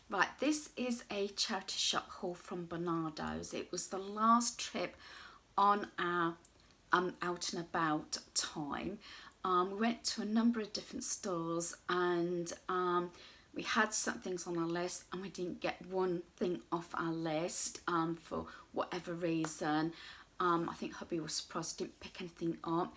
Right, this is a charity shop haul from Barnardo's. It was the last trip on our out and about time. We went to a number of different stores and we had some things on our list and we didn't get one thing off our list for whatever reason. I think hubby was surprised, didn't pick anything up.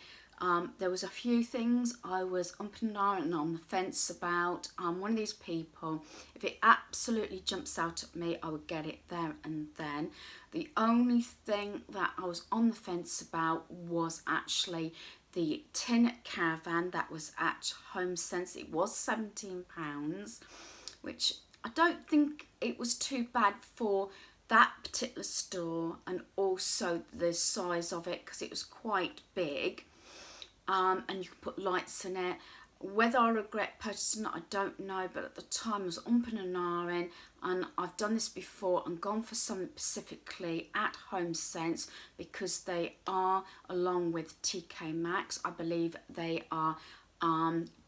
There was a few things I was and on the fence about. One of these people, if it absolutely jumps out at me, I would get it there and then. The only thing that I was on the fence about was actually the tin caravan that was at HomeSense. It was £17, which I don't think it was too bad for that particular store, and also the size of it because it was quite big. And you can put lights in it. Whether I regret purchasing it, I don't know, but at the time I was and ahhing, and I've done this before and gone for something specifically at HomeSense because they are, along with TK Maxx, I believe they are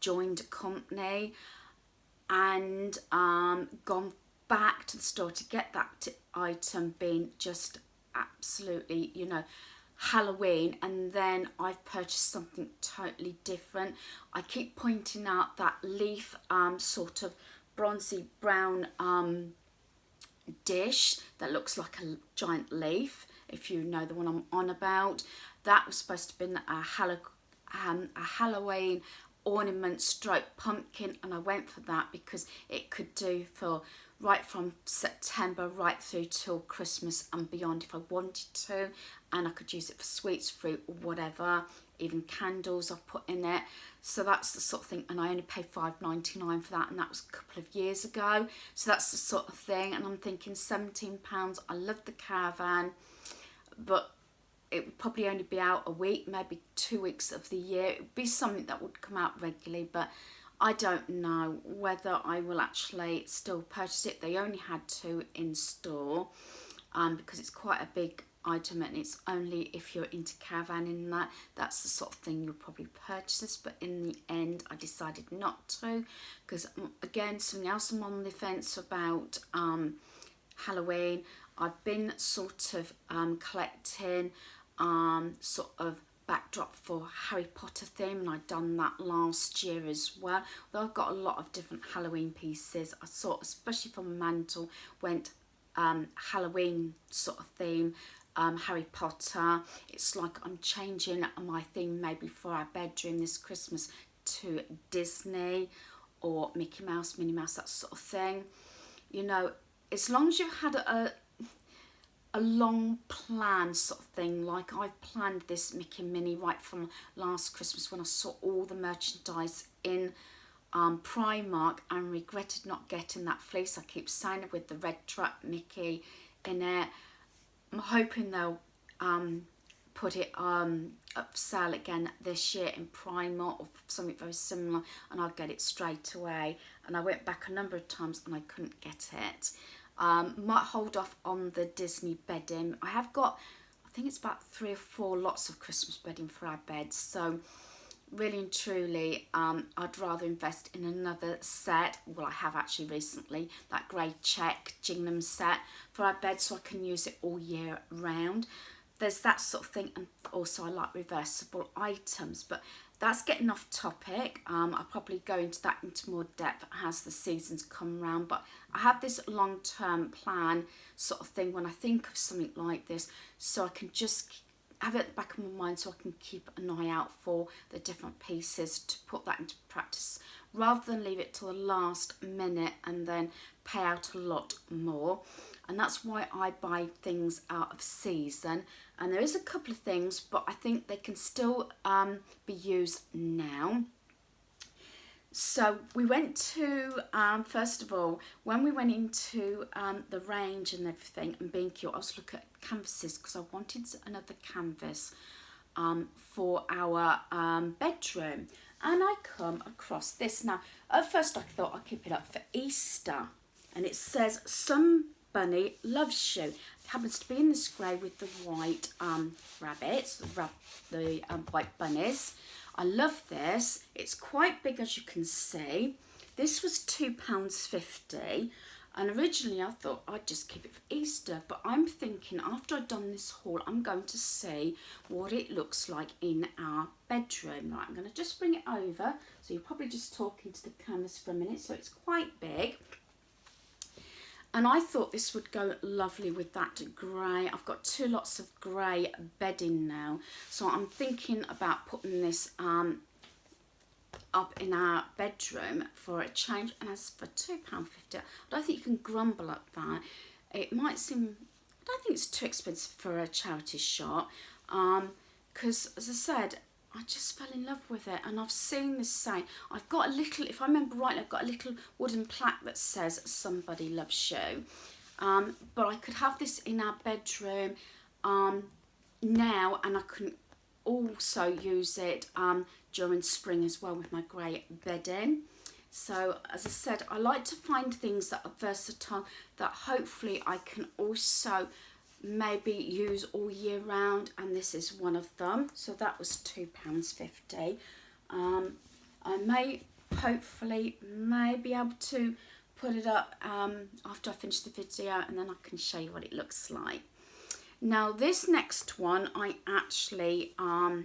joined company, and gone back to the store to get that item, being just absolutely, you know, Halloween, and then I've purchased something totally different. I keep pointing out that leaf sort of bronzy brown dish that looks like a giant leaf, if you know the one I'm on about. That was supposed to be a Halloween ornament stroke pumpkin, and I went for that because it could do for right from September right through till Christmas and beyond if I wanted to, and I could use it for sweets, fruit or whatever, even candles I've put in it. So that's the sort of thing, and I only paid £5.99 for that, and that was a couple of years ago. So that's the sort of thing, and I'm thinking £17. I love the caravan, but it would probably only be out a week, maybe 2 weeks of the year. It would be something that would come out regularly, but I don't know whether I will actually still purchase it. They only had 2 in store because it's quite a big item, and it's only if you're into caravanning and that's the sort of thing you'll probably purchase. But in the end I decided not to, because again, something else I'm on the fence about Halloween. I've been sort of collecting sort of backdrop for Harry Potter theme, and I'd done that last year as well. Though I've got a lot of different Halloween pieces, I sort, especially from my mantle, went Halloween sort of theme, Harry Potter. It's like I'm changing my theme maybe for our bedroom this Christmas to Disney or Mickey Mouse, Minnie Mouse, that sort of thing. You know, as long as you've had a long plan sort of thing, like I've planned this Mickey and Minnie right from last Christmas when I saw all the merchandise in Primark and regretted not getting that fleece. I keep saying it, with the red truck Mickey in it. I'm hoping they'll put it up for sale again this year in Primark or something very similar, and I'll get it straight away. And I went back a number of times and I couldn't get it. Might hold off on the Disney bedding. I have got, I think it's about 3 or 4 lots of Christmas bedding for our beds, so really and truly I'd rather invest in another set. Well, I have actually recently, that grey check Gingham set for our bed, so I can use it all year round. There's that sort of thing, and also I like reversible items, but that's getting off topic. I'll probably go into that into more depth as the seasons come round, but I have this long-term plan sort of thing when I think of something like this, so I can just have it at the back of my mind, so I can keep an eye out for the different pieces to put that into practice, rather than leave it till the last minute and then pay out a lot more. And that's why I buy things out of season. And there is a couple of things, but I think they can still be used now. So we went to, first of all, when we went into the range and everything and being cute, I was looking at canvases because I wanted another canvas for our bedroom. And I come across this. Now, at first I thought I'd keep it up for Easter. And it says, "Some bunny loves you." It happens to be in this grey with the white rabbits, the white bunnies. I love this. It's quite big, as you can see. This was £2.50. And originally I thought I'd just keep it for Easter, but I'm thinking after I've done this haul, I'm going to see what it looks like in our bedroom. Right, I'm going to just bring it over. So you're probably just talking to the canvas for a minute, so it's quite big. And I thought this would go lovely with that grey. I've got two lots of grey bedding now. So I'm thinking about putting this up in our bedroom for a change, and as for £2.50, I don't think you can grumble at that. It might seem, I don't think it's too expensive for a charity shop, because as I said, I just fell in love with it. And I've seen this saying, I've got a little, if I remember rightly, I've got a little wooden plaque that says somebody loves you, but I could have this in our bedroom now, and I can also use it during spring as well with my grey bedding. So as I said, I like to find things that are versatile, that hopefully I can also maybe use all year round, and this is one of them. So that was £2.50. I may hopefully be able to put it up after I finish the video, and then I can show you what it looks like. Now this next one, I actually, I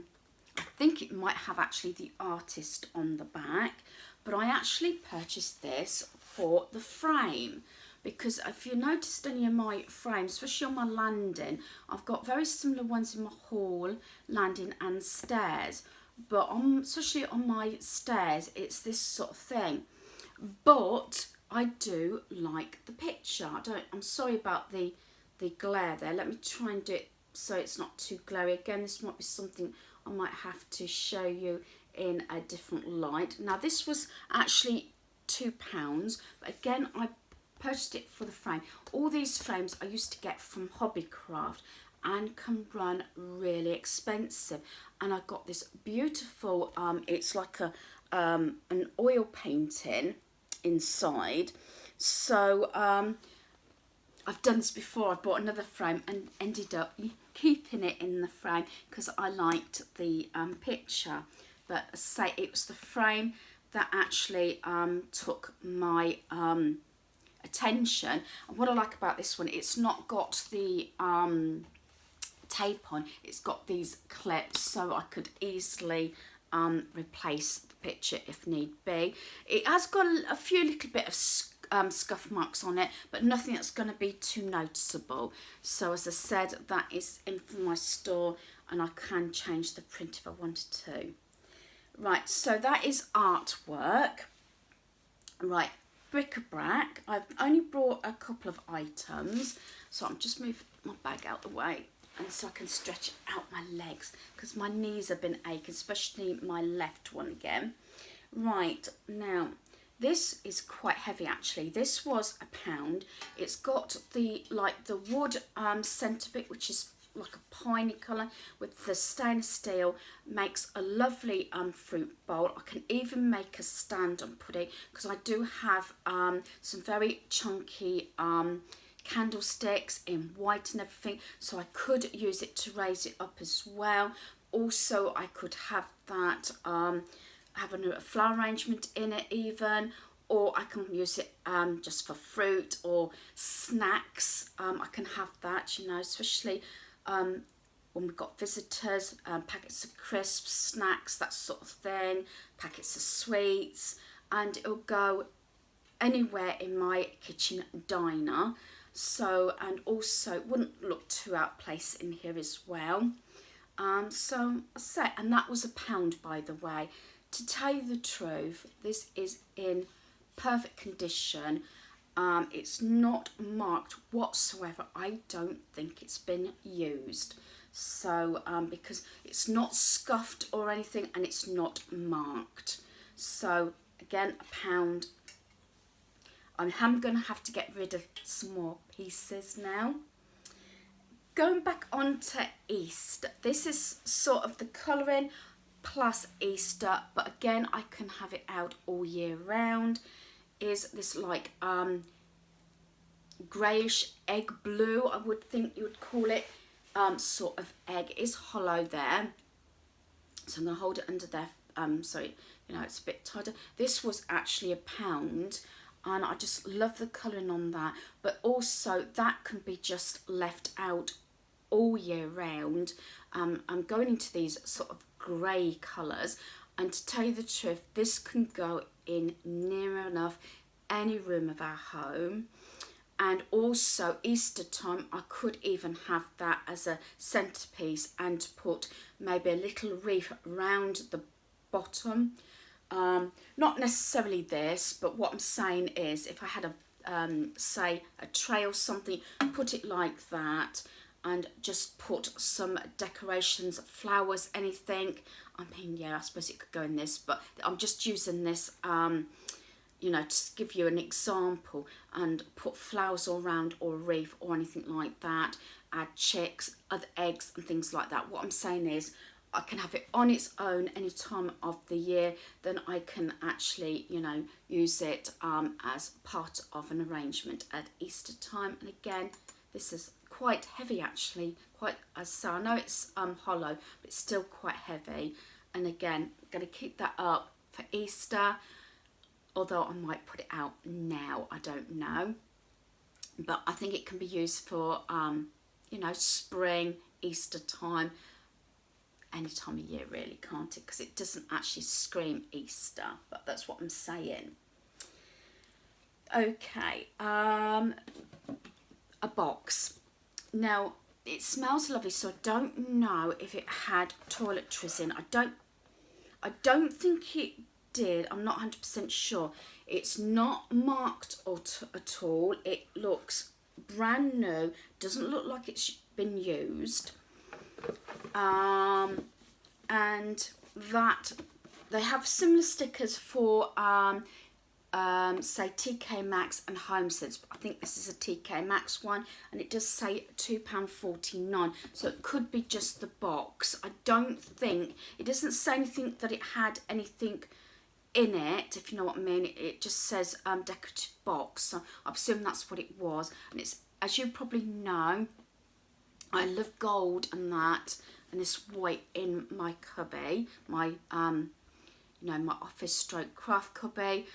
think it might have actually the artist on the back, but I actually purchased this for the frame, because if you noticed any of my frames, especially on my landing, I've got very similar ones in my hall, landing and stairs, but especially on my stairs, it's this sort of thing. But I do like the picture. I'm sorry about the glare there. Let me try and do it so it's not too glary. Again, this might be something I might have to show you in a different light. Now this was actually £2, but again I purchased it for the frame. All these frames I used to get from Hobbycraft and can run really expensive, and I got this beautiful it's like a an oil painting inside. So I've done this before. I bought another frame and ended up keeping it in the frame because I liked the picture. But say it was the frame that actually took my attention. And what I like about this one, it's not got the tape on, it's got these clips, so I could easily replace the picture if need be. It has got a few little bit of scuff marks on it, but nothing that's going to be too noticeable. So as I said, that is in from my store, and I can change the print if I wanted to. Right, so that is artwork. Right, bric-a-brac. I've only brought a couple of items, so I'm just moving my bag out the way, and so I can stretch out my legs because my knees have been aching, especially my left one again. Right, now this is quite heavy actually. This was £1. It's got the the wood centre bit, which is like a piney colour, with the stainless steel. Makes a lovely fruit bowl. I can even make a stand and put it, because I do have some very chunky candlesticks in white and everything, so I could use it to raise it up as well. Also I could have that have a flower arrangement in it even, or I can use it just for fruit or snacks. I can have that, you know, especially when we've got visitors, packets of crisps, snacks, that sort of thing, packets of sweets, and it'll go anywhere in my kitchen diner. So, and also it wouldn't look too out of place in here as well. So I say, and that was £1, by the way. To tell you the truth, this is in perfect condition. It's not marked whatsoever. I don't think it's been used. So because it's not scuffed or anything, and it's not marked. So again, £1. I'm going to have to get rid of some more pieces now. Going back onto Easter, this is sort of the colouring plus Easter, but again I can have it out all year round. Is this like greyish egg blue, I would think you would call it, sort of egg. It is hollow there, so I'm going to hold it under there, sorry, you know, it's a bit tighter. This was actually £1. and I just love the colouring on that. But also that can be just left out all year round. I'm going into these sort of grey colours, and to tell you the truth, this can go in near enough any room of our home. And also Easter time, I could even have that as a centerpiece and put maybe a little wreath around the bottom. Not necessarily this, but what I'm saying is if I had a say a tray or something, put it like that, and just put some decorations, flowers, anything. I mean, yeah, I suppose it could go in this, but I'm just using this you know, to give you an example, and put flowers all around, or a wreath or anything like that, add chicks, other eggs and things like that. What I'm saying is I can have it on its own any time of the year, then I can actually, you know, use it as part of an arrangement at Easter time. And again, this is quite heavy actually, quite, so I know it's hollow, but it's still quite heavy. And again, I'm going to keep that up for Easter, although I might put it out now, I don't know. But I think it can be used for, you know, spring, Easter time, any time of year really, can't it? Because it doesn't actually scream Easter, but that's what I'm saying. Okay, a box. Now, it smells lovely, so I don't know if it had toiletries in. I don't think it did. I'm not 100% sure. It's not marked at all. It looks brand new. Doesn't look like it's been used. And that they have similar stickers for say TK Maxx and HomeSense. I think this is a TK Maxx one, and it does say £2.49, so it could be just the box. I don't think, it doesn't say anything that it had anything in it, if you know what I mean. It just says decorative box, so I presume that's what it was. And it's, as you probably know, I love gold and that, and this white in my cubby, my you know, my office stroke craft cubby.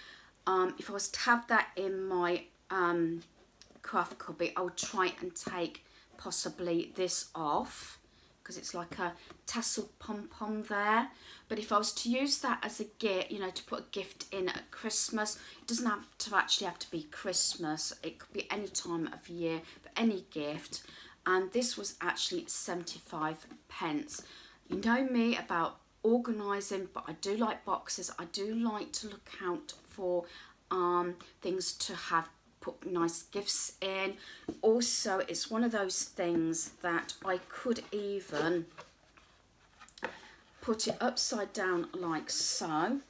If I was to have that in my craft cubby, I would try and take possibly this off, because it's like a tassel pom-pom there. But if I was to use that as a gift, you know, to put a gift in at Christmas, it doesn't have to actually have to be Christmas. It could be any time of year, for any gift. And this was actually 75 pence. You know me about organising, but I do like boxes. I do like to look out for things to have, put nice gifts in. Also, it's one of those things that I could even put it upside down like so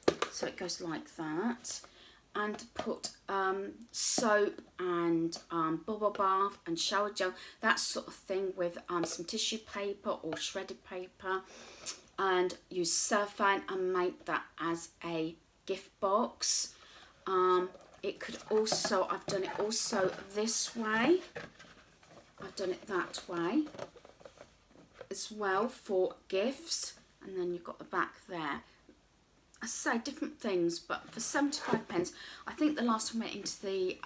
it goes like that, and put soap and bubble bath and shower gel, that sort of thing, with some tissue paper or shredded paper, and use cellophane and make that as a gift box. It could also, I've done it also this way, I've done it that way as well for gifts, and then you've got the back there. I say different things, but for 75 pence, I think the last time I went into the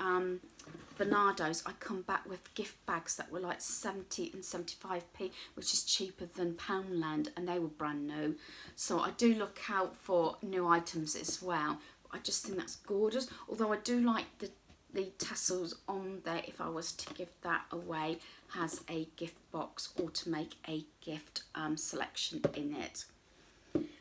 Bernardo's, I come back with gift bags that were like 70 and 75p, which is cheaper than Poundland, and they were brand new. So I do look out for new items as well. I just think that's gorgeous, although I do like the tassels on there if I was to give that away as a gift box, or to make a gift selection in it.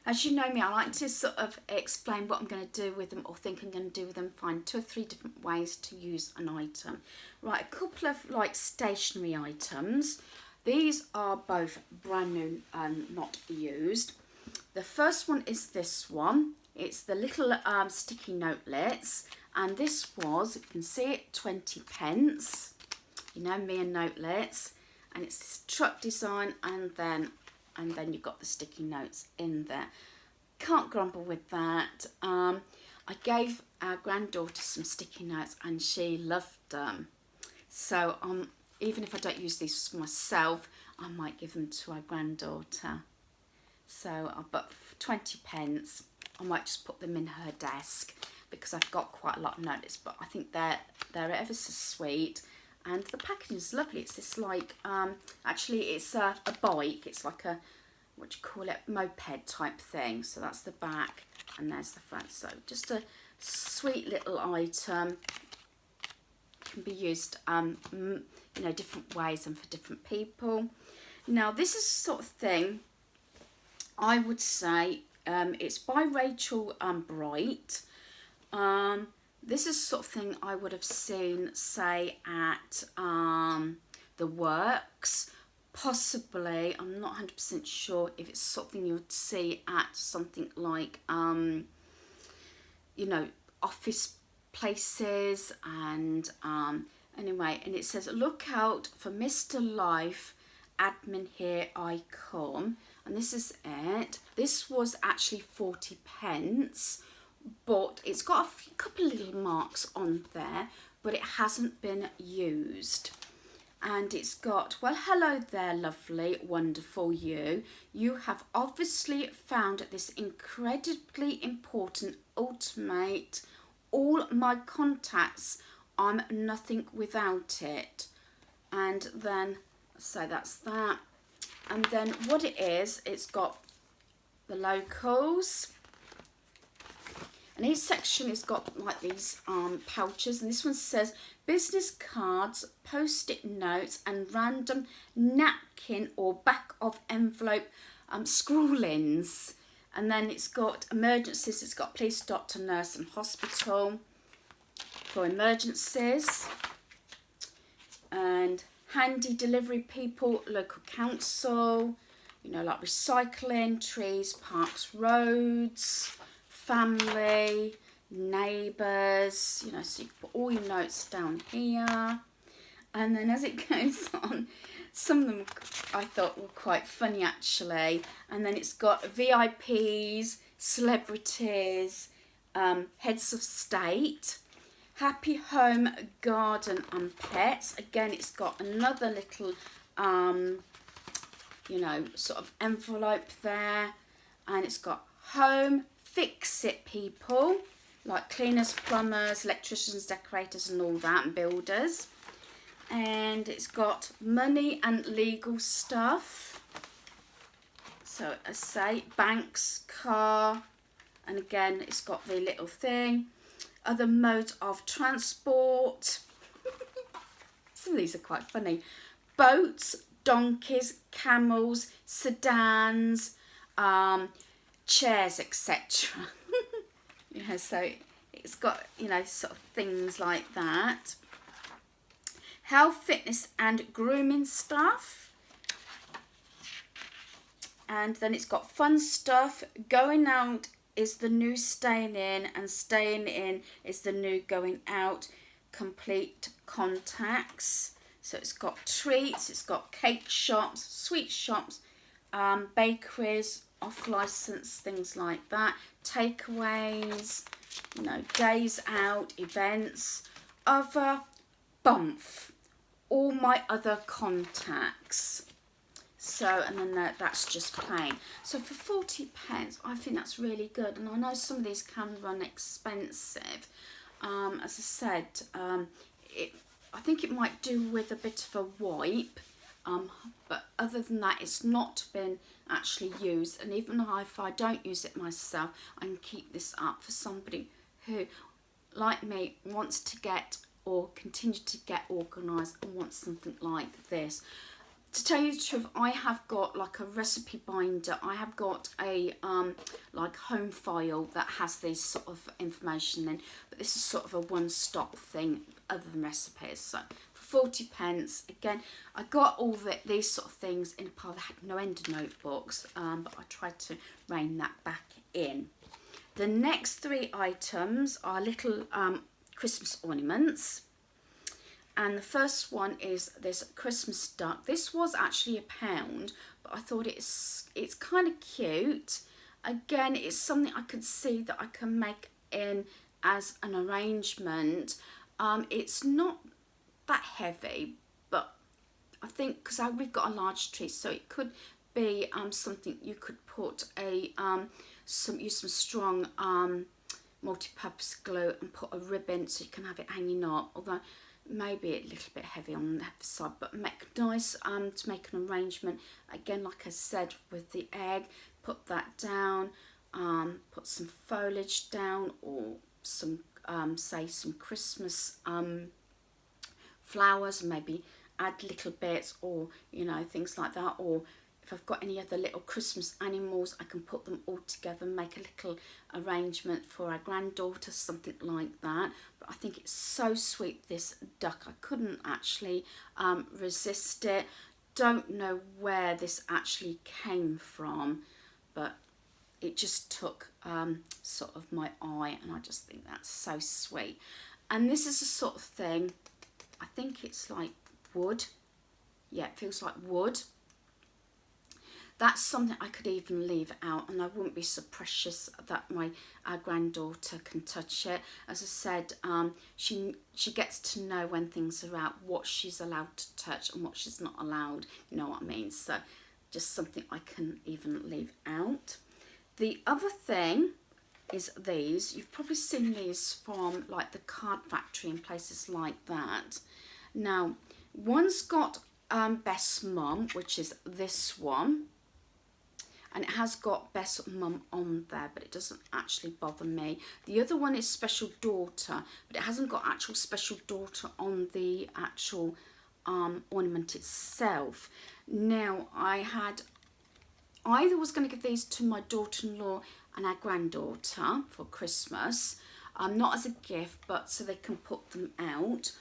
As you know me, I like to sort of explain what I'm going to do with them, or think I'm going to do with them, find 2 or 3 different ways to use an item. Right, a couple of like stationery items. These are both brand new and not used. The first one is this one. It's the little sticky notelets, and this was, you can see it, 20 pence. You know me and notelets, and it's this truck design, and then you've got the sticky notes in there. Can't grumble with that. I gave our granddaughter some sticky notes and she loved them. So even if I don't use these for myself, I might give them to our granddaughter. So, but for 20 pence, I might just put them in her desk. because I've got quite a lot of notice, but I think they're ever so sweet. And the packaging is lovely. It's this like, actually it's a bike. It's like a, what do you call it, moped type thing. So that's the back and there's the front. So just a sweet little item. Can be used, you know, different ways and for different people. Now this is the sort of thing I would say, it's by Rachel Bright. This is the sort of thing I would have seen, say, at The Works. Possibly, I'm not 100% sure if it's something you would see at something like, you know, office places. And anyway, and it says, look out for Mr. Life, admin, here I come. And this is it. This was actually 40 pence, but it's got a couple of little marks on there, but it hasn't been used. And it's got, well, hello there, lovely, wonderful you. You have obviously found this incredibly important ultimate. All my contacts, I'm nothing without it. And then, so that's that. And then what it is, it's got the locals. And each section has got like these pouches. And this one says business cards, post-it notes, and random napkin or back of envelope scrawlings. And then it's got emergencies. It's got police, doctor, nurse, and hospital for emergencies. And handy delivery people, local council, you know, like recycling, trees, parks, roads, family, neighbours, you know, so you can put all your notes down here. And then as it goes on, some of them I thought were quite funny actually. And then it's got VIPs, celebrities, heads of state, happy home, garden and pets. Again, it's got another little, you know, sort of envelope there. And it's got home, fix it people, like cleaners, plumbers, electricians, decorators and all that, and builders. And it's got money and legal stuff. So I say banks, car, and again it's got the little thing. Other modes of transport. Some of these are quite funny. Boats, donkeys, camels, sedans, chairs, etc. Yeah, so it's got, you know, sort of things like that. Health, fitness and grooming stuff. And then it's got fun stuff. Going out is the new staying in, and staying in is the new going out. Complete contacts. So it's got treats, it's got cake shops, sweet shops, bakeries, off license, things like that, takeaways, you know, days out, events, other, bump, all my other contacts. So, and then that's just plain. So for 40 pence, I think that's really good. And I know some of these can run expensive. As I said, I think it might do with a bit of a wipe. But other than that, it's not been actually used. And even if I don't use it myself, I can keep this up for somebody who, like me, wants to get or continue to get organised and wants something like this. To tell you the truth, I have got like a recipe binder. I have got a like home file that has this sort of information in, but this is sort of a one-stop thing other than recipes. So for 40 pence, again, I got all these sort of things in a pile that had no end of notebooks, but I tried to rein that back in. The next three items are little Christmas ornaments. And the first one is this Christmas duck. This was actually £1, but I thought it's kind of cute. Again, it's something I could see that I can make in as an arrangement. It's not that heavy, but I think because we've got a large tree, so it could be something you could put use some strong multi-purpose glue and put a ribbon so you can have it hanging up, although maybe a little bit heavy on the side, but make nice to make an arrangement. Again, like I said, with the egg, put that down, put some foliage down, or some say some Christmas flowers, maybe add little bits, or you know, things like that. Or if I've got any other little Christmas animals, I can put them all together and make a little arrangement for our granddaughter, something like that. But I think it's so sweet, this duck. I couldn't actually resist it. Don't know where this actually came from, but it just took sort of my eye, and I just think that's so sweet. And this is the sort of thing, I think it's like wood. Yeah, it feels like wood. That's something I could even leave out, and I wouldn't be so precious that our granddaughter can touch it. As I said, she gets to know when things are out, what she's allowed to touch and what she's not allowed, you know what I mean? So just something I can even leave out. The other thing is these. You've probably seen these from like the Card Factory and places like that. Now, one's got Best Mum, which is this one. And it has got Best Mum on there, but it doesn't actually bother me. The other one is Special Daughter, but it hasn't got actual Special Daughter on the actual ornament itself. Now, I either was going to give these to my daughter-in-law and our granddaughter for Christmas, not as a gift, but so they can put them out.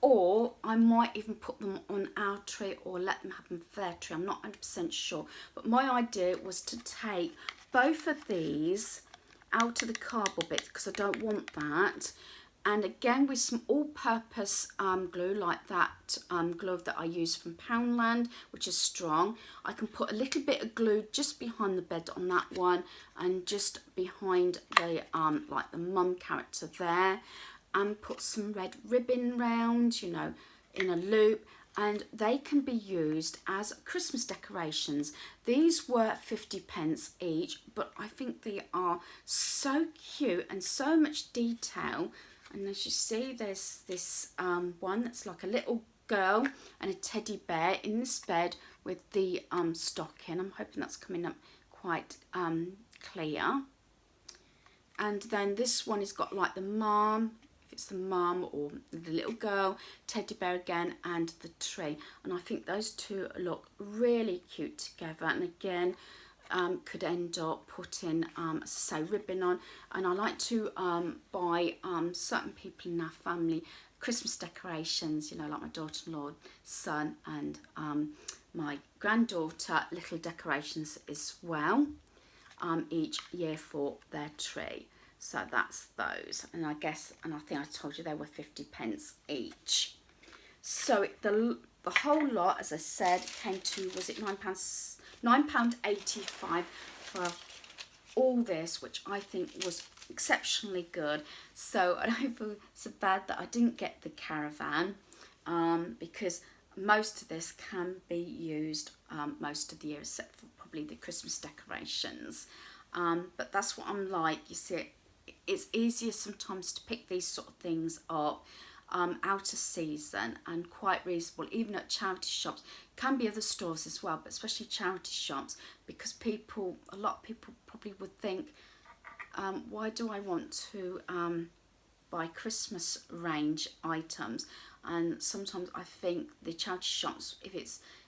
Or I might even put them on our tree or let them have them for their tree. I'm not 100% sure. But my idea was to take both of these out of the cardboard bit, because I don't want that. And again, with some all-purpose glue, like that glue that I use from Poundland, which is strong. I can put a little bit of glue just behind the bed on that one, and just behind the like the mum character there. And put some red ribbon round, you know, in a loop, and they can be used as Christmas decorations. These were 50p each, but I think they are so cute and so much detail. And as you see, there's this one that's like a little girl and a teddy bear in this bed with the stocking. I'm hoping that's coming up quite clear. And then this one has got like the mum, it's the mum or the little girl, teddy bear again, and the tree. And I think those two look really cute together, and again could end up putting as I say, ribbon on. And I like to buy certain people in our family Christmas decorations, you know, like my daughter-in-law, son, and my granddaughter, little decorations as well, each year for their tree. So that's those, and I think I told you they were 50p each. So the whole lot, as I said, came to, was it £9.85 for all this, which I think was exceptionally good. So I don't feel so bad that I didn't get the caravan, because most of this can be used most of the year, except for probably the Christmas decorations. But that's what I'm like, you see. It's easier sometimes to pick these sort of things up out of season, and quite reasonable, even at charity shops. Can be other stores as well, but especially charity shops, because a lot of people probably would think, why do I want to buy Christmas range items? And sometimes I think the charity shops, if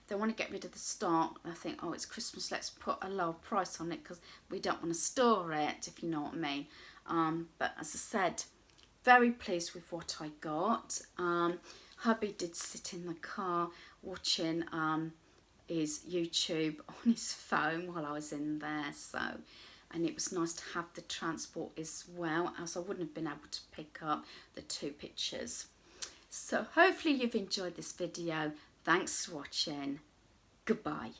they want to get rid of the stock, I think, oh, it's Christmas, let's put a lower price on it because we don't want to store it, if you know what I mean. But as I said, very pleased with what I got. Hubby did sit in the car watching his YouTube on his phone while I was in there, and it was nice to have the transport as well, as I wouldn't have been able to pick up the 2 pictures. So hopefully you've enjoyed this video. Thanks for watching. Goodbye.